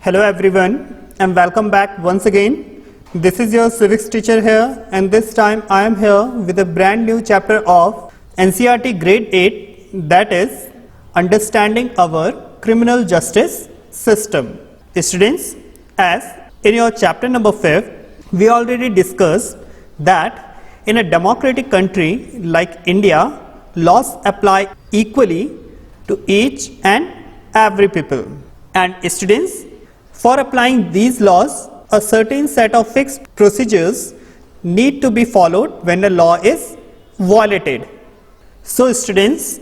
Hello everyone and welcome back once again. This is your civics teacher here, and this time I am here with a brand new chapter of NCERT grade 8, that is Understanding Our Criminal Justice System. Students, as in your chapter number 5, we already discussed that in a democratic country like India, laws apply equally to each and every people. And students, for applying these laws, a certain set of fixed procedures need to be followed when a law is violated. So students,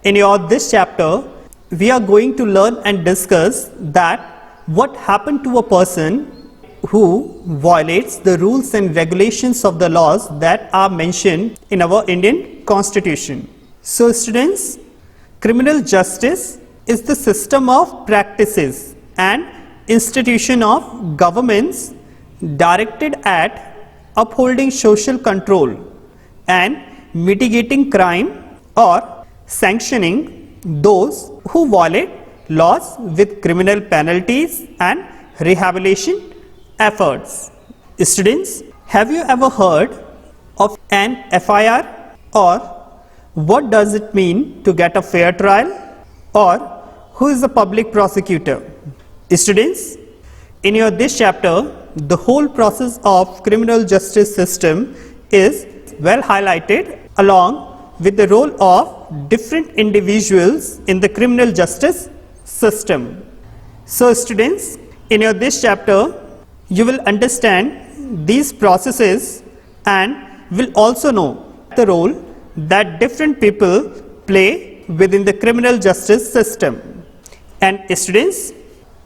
in this chapter, we are going to learn and discuss that what happened to a person who violates the rules and regulations of the laws that are mentioned in our Indian Constitution. So students, criminal justice is the system of practices and institution of governments directed at upholding social control and mitigating crime or sanctioning those who violate laws with criminal penalties and rehabilitation efforts. Students, have you ever heard of an FIR, or what does it mean to get a fair trial, or who is a public prosecutor? Students, in this chapter, the whole process of criminal justice system is well highlighted along with the role of different individuals in the criminal justice system. So students, in this chapter, you will understand these processes and will also know the role that different people play within the criminal justice system. And students,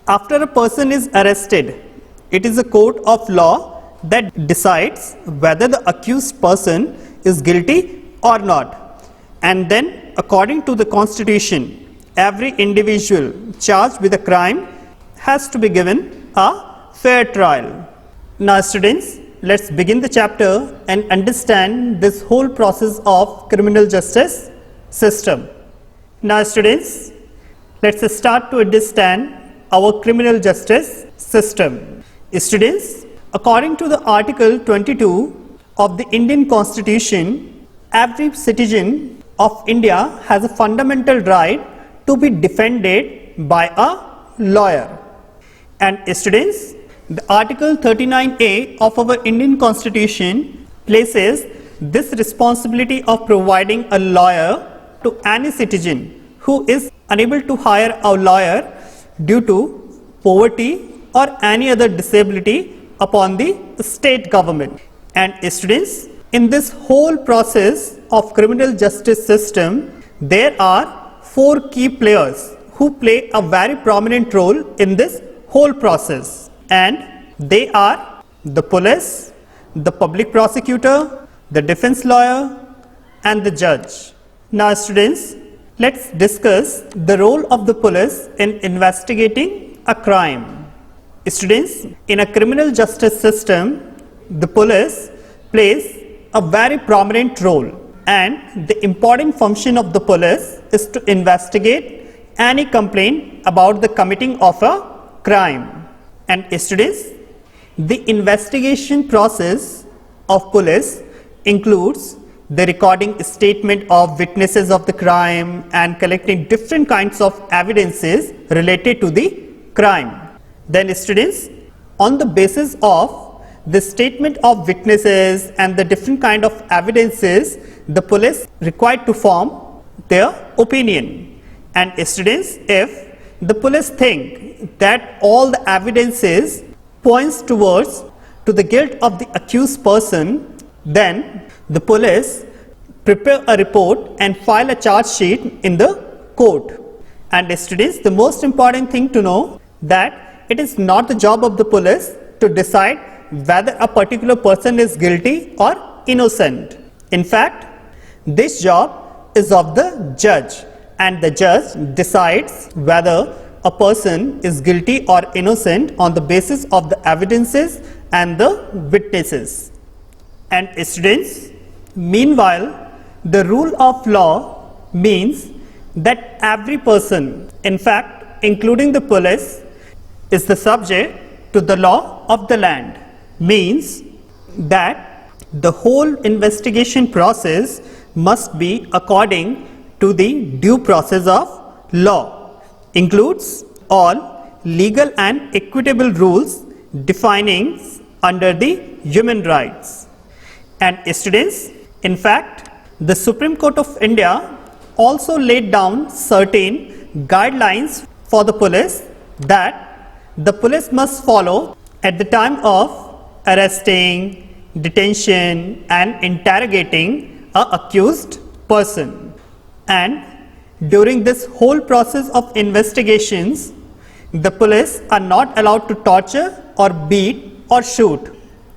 after a person is arrested, it is a court of law that decides whether the accused person is guilty or not. And then, according to the Constitution, every individual charged with a crime has to be given a fair trial. Now students, let's begin the chapter and understand this whole process of criminal justice system. Now students, let's start to understand our criminal justice system. Students, according to the Article 22 of the Indian Constitution, every citizen of India has a fundamental right to be defended by a lawyer. And students, the Article 39A of our Indian Constitution places this responsibility of providing a lawyer to any citizen who is unable to hire a lawyer due to poverty or any other disability upon the state government. And students, in this whole process of criminal justice system, there are 4 key players who play a very prominent role in this whole process, and they are the police, the public prosecutor, the defense lawyer, and the judge. Now students, let's discuss the role of the police in investigating a crime. Students, in a criminal justice system, the police plays a very prominent role, and the important function of the police is to investigate any complaint about the committing of a crime. And students, the investigation process of police includes the recording statement of witnesses of the crime and collecting different kinds of evidences related to the crime. Then students, on the basis of the statement of witnesses and the different kind of evidences, the police required to form their opinion. And students, if the police think that all the evidences points towards to the guilt of the accused person, then the police prepare a report and file a charge sheet in the court. And students, the most important thing to know that it is not the job of the police to decide whether a particular person is guilty or innocent. In fact, this job is of the judge, and the judge decides whether a person is guilty or innocent on the basis of the evidences and the witnesses. And students, meanwhile, the rule of law means that every person, in fact including the police, is the subject to the law of the land, means that the whole investigation process must be according to the due process of law, includes all legal and equitable rules defining under the human rights. And students, in fact, the Supreme Court of India also laid down certain guidelines for the police that the police must follow at the time of arresting, detention and interrogating a accused person. And during this whole process of investigations, the police are not allowed to torture or beat or shoot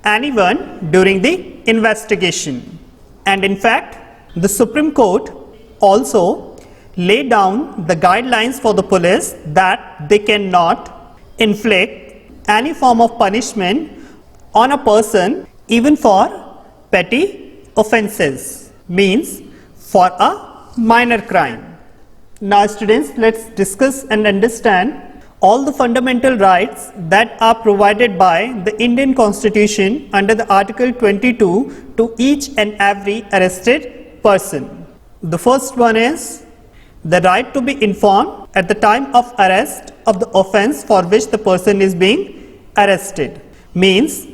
anyone during the investigation. And in fact, the Supreme Court also laid down the guidelines for the police that they cannot inflict any form of punishment on a person even for petty offenses, means for a minor crime. Now students, let's discuss and understand all the fundamental rights that are provided by the Indian Constitution under the Article 22 to each and every arrested person. The first one is the right to be informed at the time of arrest of the offence for which the person is being arrested, means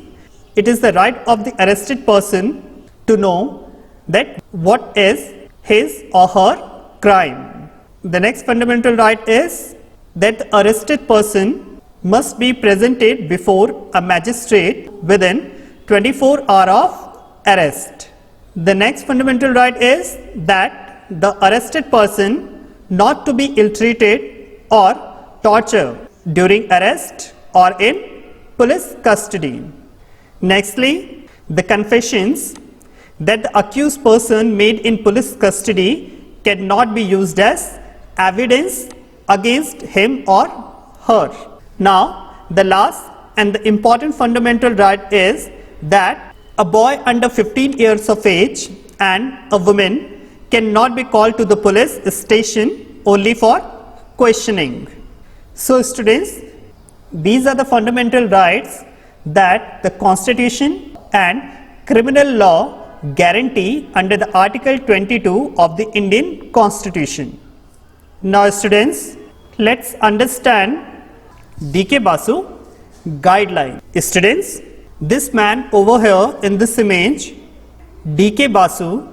it is the right of the arrested person to know that what is his or her crime. The next fundamental right is that the arrested person must be presented before a magistrate within 24 hours of arrest. The next fundamental right is that the arrested person not to be ill-treated or tortured during arrest or in police custody. Nextly, the confessions that the accused person made in police custody cannot be used as evidence against him or her. Now, the last and the important fundamental right is that a boy under 15 years of age and a woman cannot be called to the police station only for questioning. So students, these are the fundamental rights that the Constitution and criminal law guarantee under the Article 22 of the Indian Constitution. Now students, let's understand D.K. Basu guideline. Students, this man over here in this image, D.K. Basu,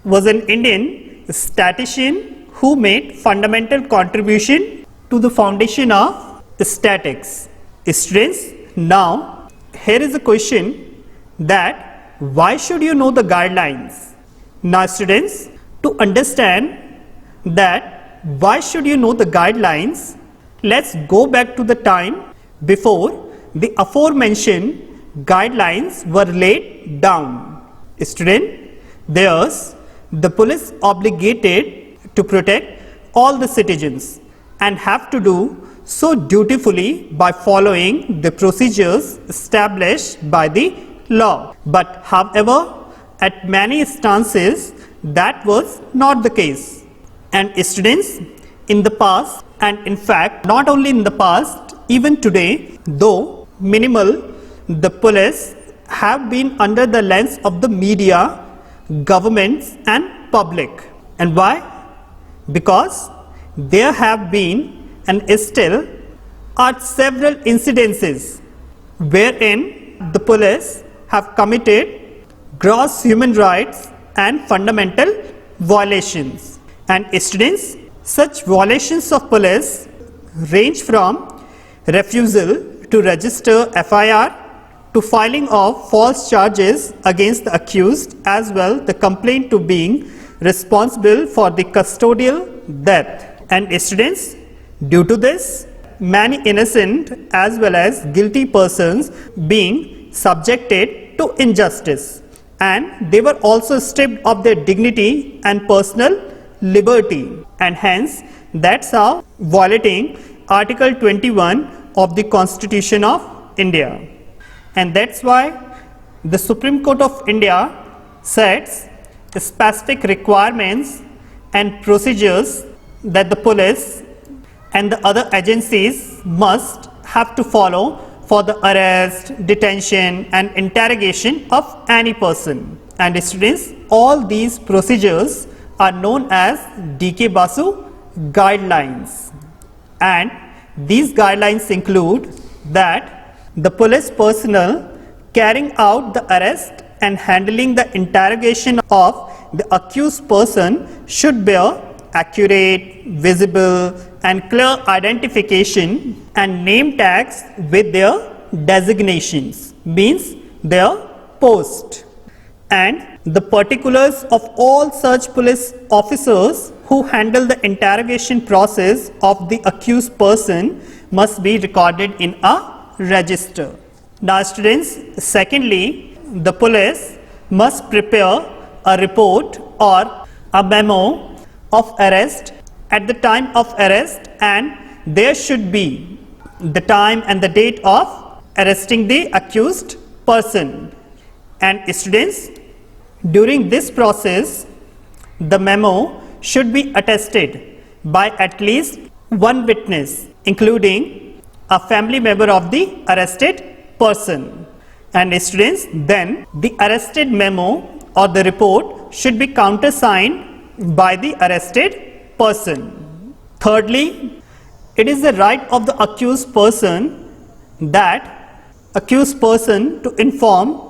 was an Indian statistician who made fundamental contribution to the foundation of statistics. Students, now here is a question that why should you know the guidelines? Now students, to understand that why should you know the guidelines, let's go back to the time before the aforementioned guidelines were laid down. Student, there's the police obligated to protect all the citizens and have to do so dutifully by following the procedures established by the law. But however, at many instances that was not the case. And students, in the past, and in fact not only in the past, even today, though minimal, the police have been under the lens of the media, governments and public. And why? Because there have been and still are several incidences wherein the police have committed gross human rights and fundamental violations. And students, such violations of police range from refusal to register FIR to filing of false charges against the accused, as well the complaint to being responsible for the custodial death. And students, due to this, many innocent as well as guilty persons being subjected to injustice, and they were also stripped of their dignity and personal liberty, and hence that's how violating Article 21 of the Constitution of India. And that's why the Supreme Court of India sets specific requirements and procedures that the police and the other agencies must have to follow for the arrest, detention and interrogation of any person. And students, all these procedures are known as D.K. Basu guidelines. And these guidelines include that the police personnel carrying out the arrest and handling the interrogation of the accused person should bear accurate, visible and clear identification and name tags with their designations, means their post. And the particulars of all such police officers who handle the interrogation process of the accused person must be recorded in a register. Now students, secondly, the police must prepare a report or a memo of arrest at the time of arrest, and there should be the time and the date of arresting the accused person. And students, during this process, the memo should be attested by at least one witness, including a family member of the arrested person. And students, then the arrested memo or the report should be countersigned by the arrested person. Thirdly, it is the right of the accused person to inform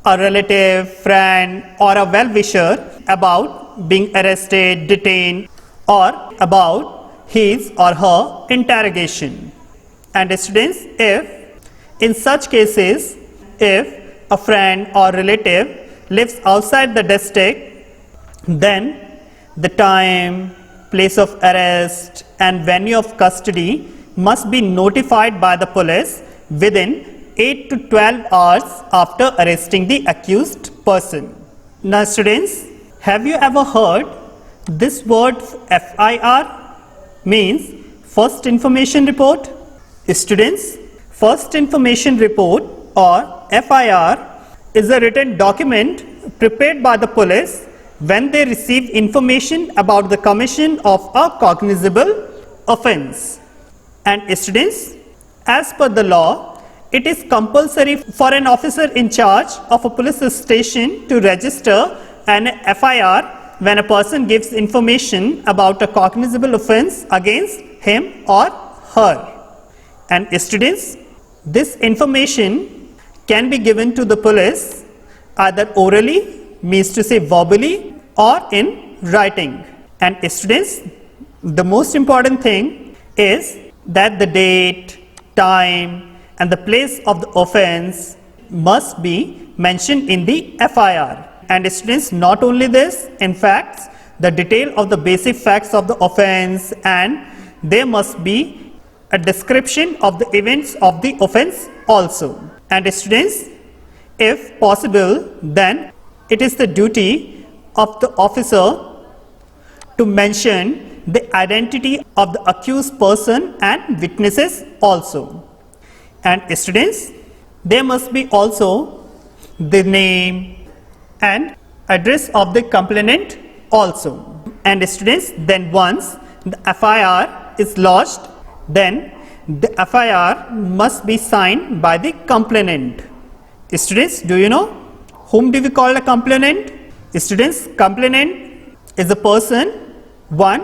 a relative, friend or a well-wisher about being arrested, detained or about his or her interrogation. And students, if in such cases, if a friend or relative lives outside the district, then the time, place of arrest and venue of custody must be notified by the police within 8 to 12 hours after arresting the accused person. Now students, have you ever heard this word FIR? Means First Information Report. Students, First Information Report or FIR is a written document prepared by the police when they receive information about the commission of a cognizable offence. And students, as per the law, it is compulsory for an officer in charge of a police station to register an FIR when a person gives information about a cognizable offence against him or her. And students, this information can be given to the police either orally, means to say verbally, or in writing. And students, the most important thing is that the date, time and the place of the offence must be mentioned in the FIR. And students, not only this, in fact, the detail of the basic facts of the offence, and there must be a description of the events of the offence also. And students, if possible, then it is the duty of the officer to mention the identity of the accused person and witnesses also. And students, there must be also the name and address of the complainant also. And students, then once the FIR is lodged, then the FIR must be signed by the complainant. Students, do you know whom do we call a complainant? Students, complainant is a person, one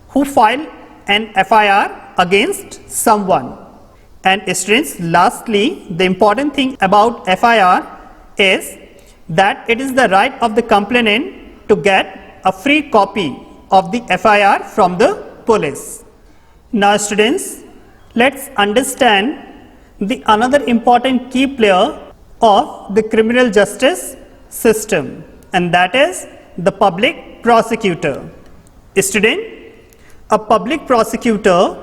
who filed an FIR against someone. And students, lastly, the important thing about FIR is that it is the right of the complainant to get a free copy of the FIR from the police. Now students, let's understand the another important key player of the criminal justice system, and that is the public prosecutor. Student, a public prosecutor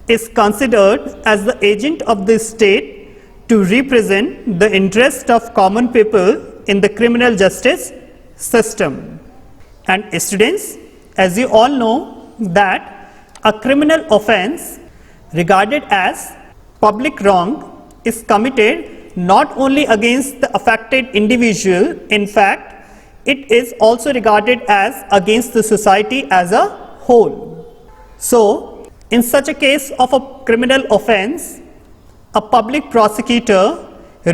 is considered as the agent of the state to represent the interest of common people in the criminal justice system. And students, as you all know that a criminal offence regarded as public wrong is committed not only against the affected individual, in fact, it is also regarded as against the society as a whole. So, in such a case of a criminal offence, a public prosecutor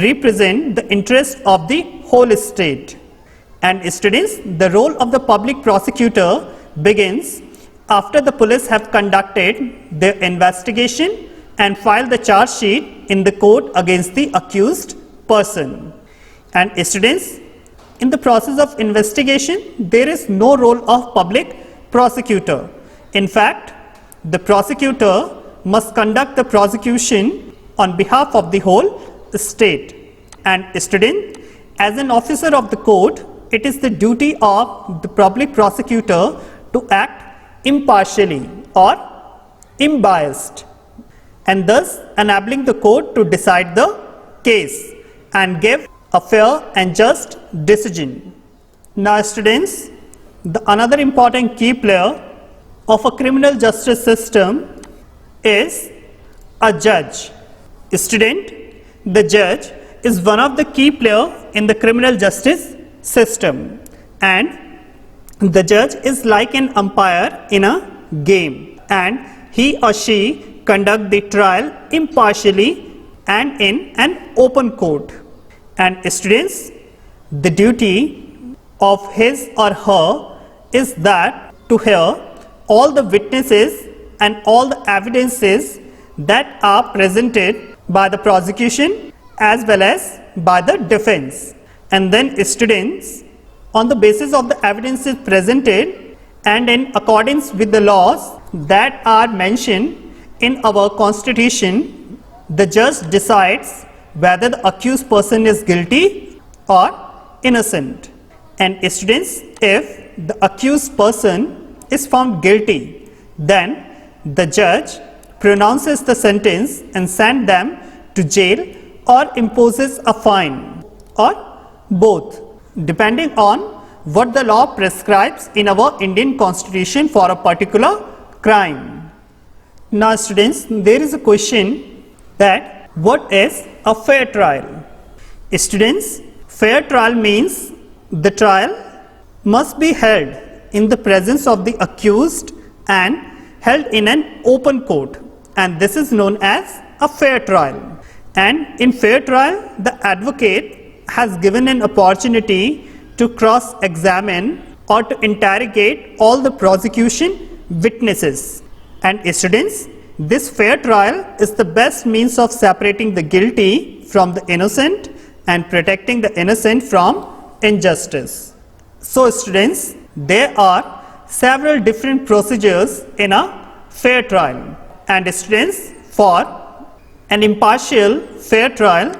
represents the interest of the whole state. And students, the role of the public prosecutor begins after the police have conducted their investigation and filed the charge sheet in the court against the accused person. And students, in the process of investigation, there is no role of public prosecutor. In fact, the prosecutor must conduct the prosecution on behalf of the whole state. And student, as an officer of the court, it is the duty of the public prosecutor to act impartially or unbiased, and thus enabling the court to decide the case and give a fair and just decision. Now students, another important key player of a criminal justice system is a judge. Student, the judge is one of the key players in the criminal justice system, and the judge is like an umpire in a game, and he or she conduct the trial impartially and in an open court. And students, the duty of his or her is that to hear all the witnesses and all the evidences that are presented by the prosecution as well as by the defense. And then students, on the basis of the evidences presented and in accordance with the laws that are mentioned in our constitution, the judge decides whether the accused person is guilty or innocent. And students, if the accused person is found guilty, then the judge pronounces the sentence and sends them to jail or imposes a fine, or both, depending on what the law prescribes in our Indian constitution for a particular crime. Now students, there is a question that what is a fair trial? Students, fair trial means the trial must be held in the presence of the accused and held in an open court, and this is known as a fair trial. And in fair trial, the advocate has given an opportunity to cross-examine or to interrogate all the prosecution witnesses. And students, this fair trial is the best means of separating the guilty from the innocent and protecting the innocent from injustice. So students, there are several different procedures in a fair trial. And students, for an impartial fair trial,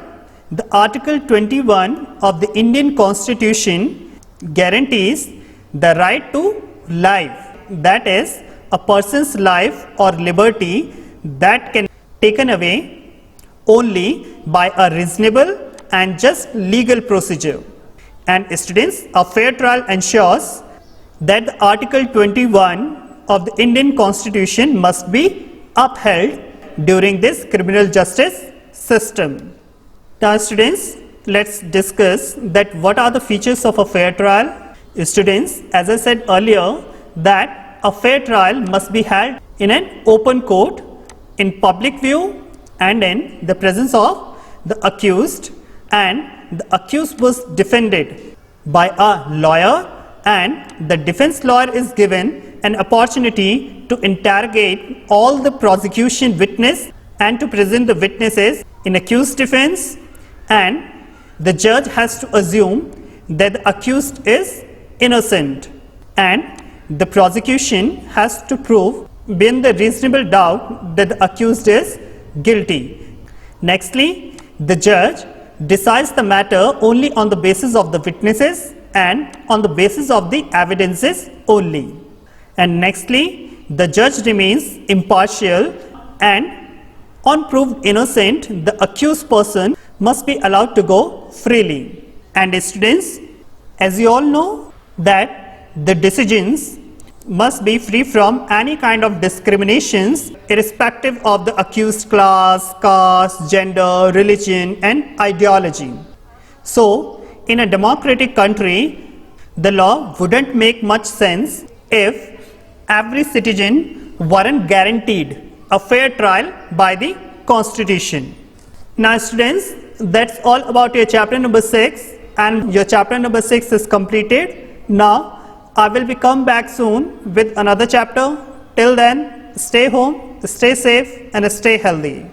the Article 21 of the Indian Constitution guarantees the right to life, that is, a person's life or liberty that can be taken away only by a reasonable and just legal procedure. And students, a fair trial ensures that the Article 21 of the Indian Constitution must be upheld during this criminal justice system. Now students, let's discuss that what are the features of a fair trial. Students, as I said earlier, that a fair trial must be held in an open court, in public view, and in the presence of the accused, and the accused was defended by a lawyer, and the defense lawyer is given an opportunity to interrogate all the prosecution witness and to present the witnesses in accused defense, and the judge has to assume that the accused is innocent, and the prosecution has to prove beyond the reasonable doubt that the accused is guilty. Nextly, the judge decides the matter only on the basis of the witnesses and on the basis of the evidences only. And nextly, the judge remains impartial, and on proved innocent, the accused person must be allowed to go freely. And students, as you all know, that the decisions must be free from any kind of discriminations irrespective of the accused class, caste, gender, religion and ideology. So, in a democratic country, the law wouldn't make much sense if every citizen weren't guaranteed a fair trial by the constitution. Now students, that's all about your chapter number 6, and your chapter number 6 is completed. Now I will be come back soon with another chapter. Till then, stay home, stay safe and stay healthy.